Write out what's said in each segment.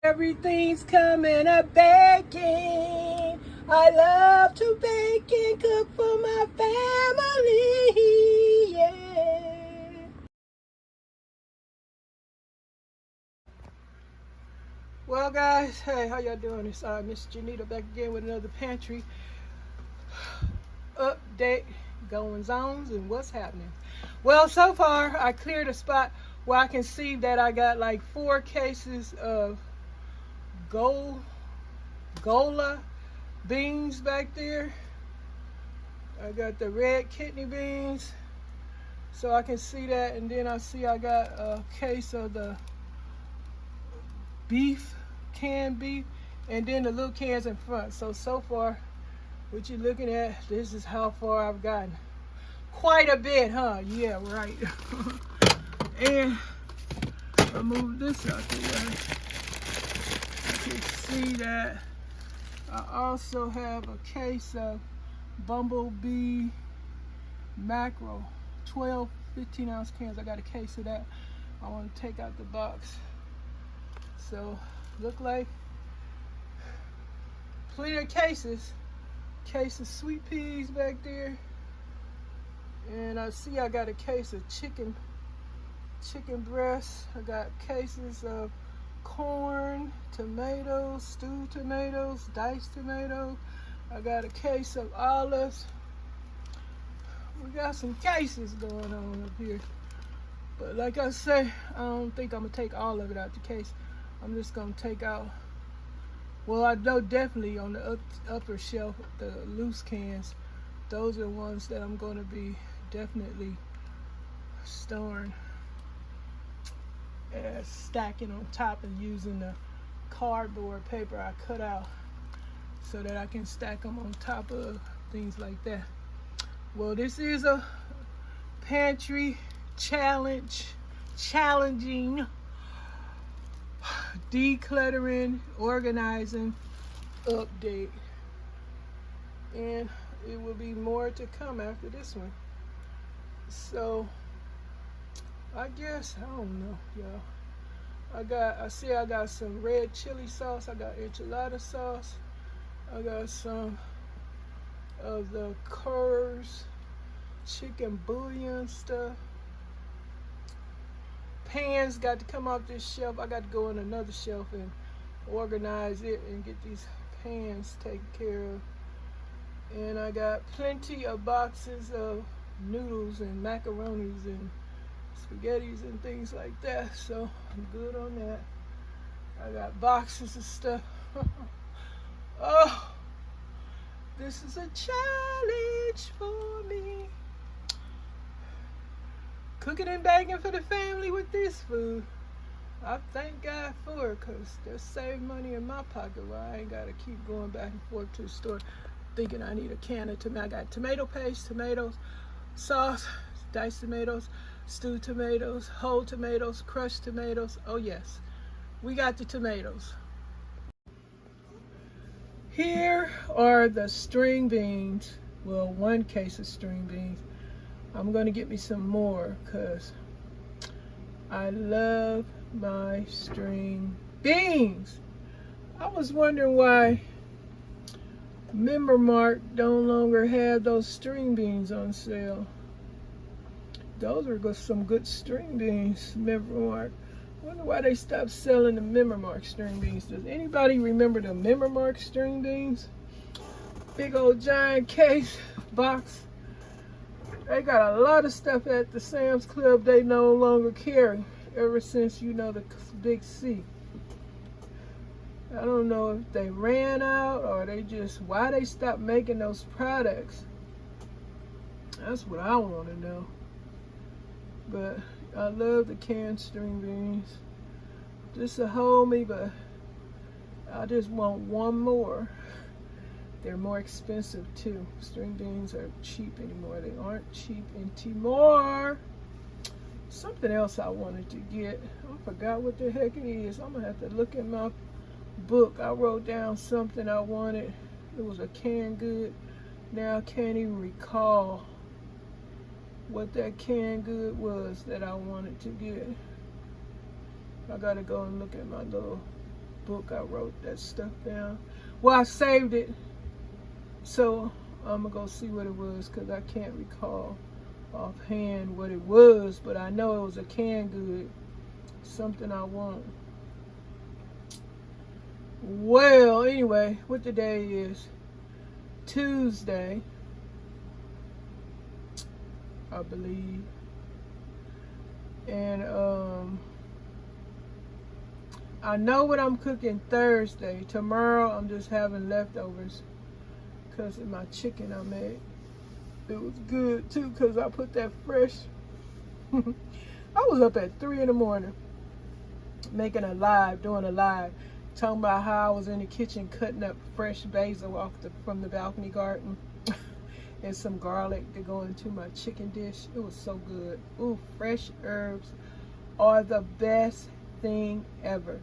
Everything's coming up baking. I love to bake and cook for my family. Yeah. Well, guys, hey, how y'all doing? It's Miss Janita back again with another pantry update, goings ons and what's happening. Well, so far I cleared a spot where I can see that I got like 4 cases of Gola beans back there. I got the red kidney beans, so I can see that, and then I see I got a case of the beef, canned beef, and then the little cans in front. So far, what you're looking at, this is how far I've gotten. Quite a bit, huh? Yeah, right. And I'll move this out the way. You can see that I also have a case of Bumblebee mackerel, 12 15-ounce cans. I got a case of that. I want to take out the box. So look like plenty of cases. Case of sweet peas back there, and I see I got a case of chicken breasts. I got cases of corn, tomatoes, stewed tomatoes, diced tomatoes. I got a case of olives. We got some cases going on up here, but like I say, I don't think I'm gonna take all of it out the case. I'm just gonna take out, well, I know definitely on the upper shelf, the loose cans, those are the ones that I'm gonna be definitely storing and stacking on top and using the cardboard paper I cut out so that I can stack them on top of things like that. Well, this is a pantry challenging decluttering, organizing update, and it will be more to come after this one. So I guess, I don't know, y'all. I see I got some red chili sauce, I got enchilada sauce, I got some of the Curves chicken bouillon stuff. Pans got to come off this shelf. I got to go on another shelf and organize it and get these pans taken care of. And I got plenty of boxes of noodles and macaronis and spaghettis and things like that, so I'm good on that. I got boxes of stuff. Oh, this is a challenge for me. Cooking and baking for the family with this food. I thank God for it, because they're saving money in my pocket where I ain't got to keep going back and forth to the store thinking I need a can of tomato. I got tomato paste, tomatoes, sauce, diced tomatoes, stewed tomatoes, whole tomatoes, crushed tomatoes. Oh yes, we got the tomatoes. Here are the string beans. Well, 1 case of string beans. I'm gonna get me some more because I love my string beans. I was wondering why Member Mark no longer have those string beans on sale. Those are some good string beans, Member Mark. I wonder why they stopped selling the Member Mark string beans. Does anybody remember the Member Mark string beans? Big old giant case box. They got a lot of stuff at the Sam's Club they no longer carry ever since, you know, the big C. I don't know if they ran out or they just, why they stopped making those products. That's what I want to know. But I love the canned string beans. This will hold me, but I just want 1 more. They're more expensive too. String beans are cheap anymore. They aren't cheap anymore. Something else I wanted to get. I forgot what the heck it is. I'm gonna have to look in my book. I wrote down something I wanted. It was a canned good. Now I can't even recall what that canned good was that I wanted to get. I gotta go and look at my little book I wrote that stuff down. Well, I saved it, so I'm gonna go see what it was, because I can't recall offhand what it was, but I know it was a canned good, something I want. Well, anyway, what the day is? Tuesday, I believe. And I know what I'm cooking Thursday. Tomorrow I'm just having leftovers because of my chicken I made. It was good too, because I put that fresh. I was up at 3 in the morning making a live, doing a live, talking about how I was in the kitchen cutting up fresh basil from the balcony garden and some garlic to go into my chicken dish. It was so good. Ooh, fresh herbs are the best thing ever.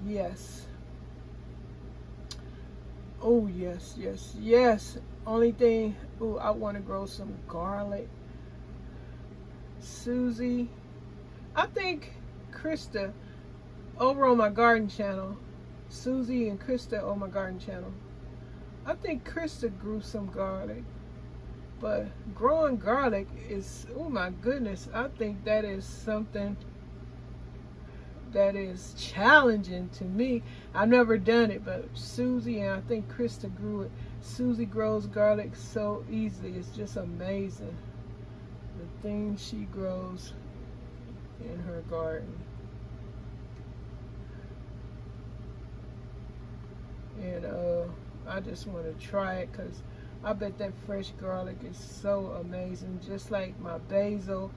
Yes. Oh, yes, yes, yes. Only thing, ooh, I want to grow some garlic. Susie, I think Krista over on my garden channel, Susie and Krista on my garden channel, I think Krista grew some garlic. But growing garlic is, oh my goodness, I think that is something that is challenging to me. I've never done it, but Susie and I think Krista grew it. Susie grows garlic so easily. It's just amazing the things she grows in her garden. And I just want to try it, because I bet that fresh garlic is so amazing. Just like my basil,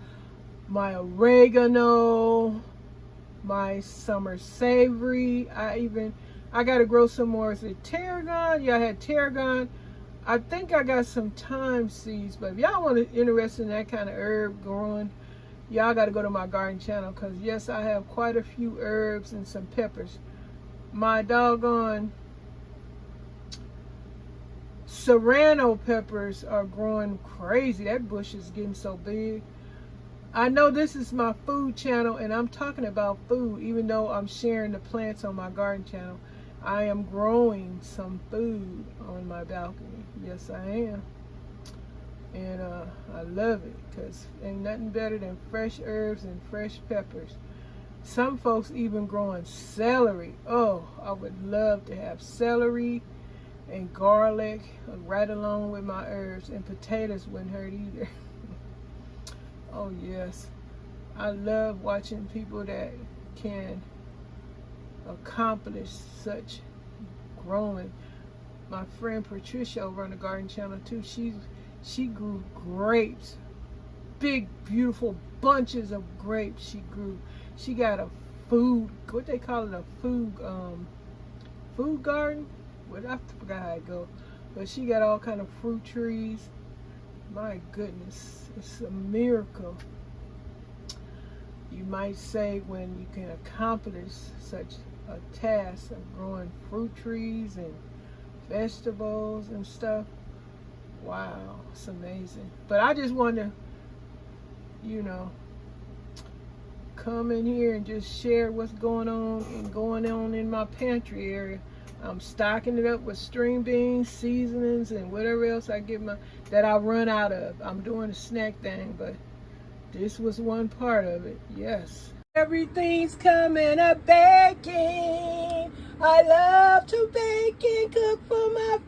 my oregano, my summer savory. I got to grow some more. Is it tarragon? Yeah, I had tarragon. I think I got some thyme seeds. But if y'all want to interested in that kind of herb growing, y'all got to go to my garden channel, because yes, I have quite a few herbs and some peppers. My doggone serrano peppers are growing crazy. That bush is getting so big. I know this is my food channel and I'm talking about food, even though I'm sharing the plants on my garden channel. I am growing some food on my balcony. Yes, I am. And I love it, because ain't nothing better than fresh herbs and fresh peppers. Some folks even growing celery. Oh, I would love to have celery and garlic right along with my herbs, and potatoes wouldn't hurt either. Oh yes, I love watching people that can accomplish such growing. My friend Patricia over on the garden channel too, she grew grapes, big beautiful bunches of grapes she grew. She got a food, what they call it, a food garden. Well, I forgot how it go, but she got all kind of fruit trees. My goodness, it's a miracle, you might say, when you can accomplish such a task of growing fruit trees and vegetables and stuff. Wow, it's amazing. But I just want to, you know, come in here and just share what's going on in my pantry area. I'm stocking it up with string beans, seasonings, and whatever else I get that I run out of. I'm doing a snack thing, but this was one part of it. Yes. Everything's coming up baking. I love to bake and cook for my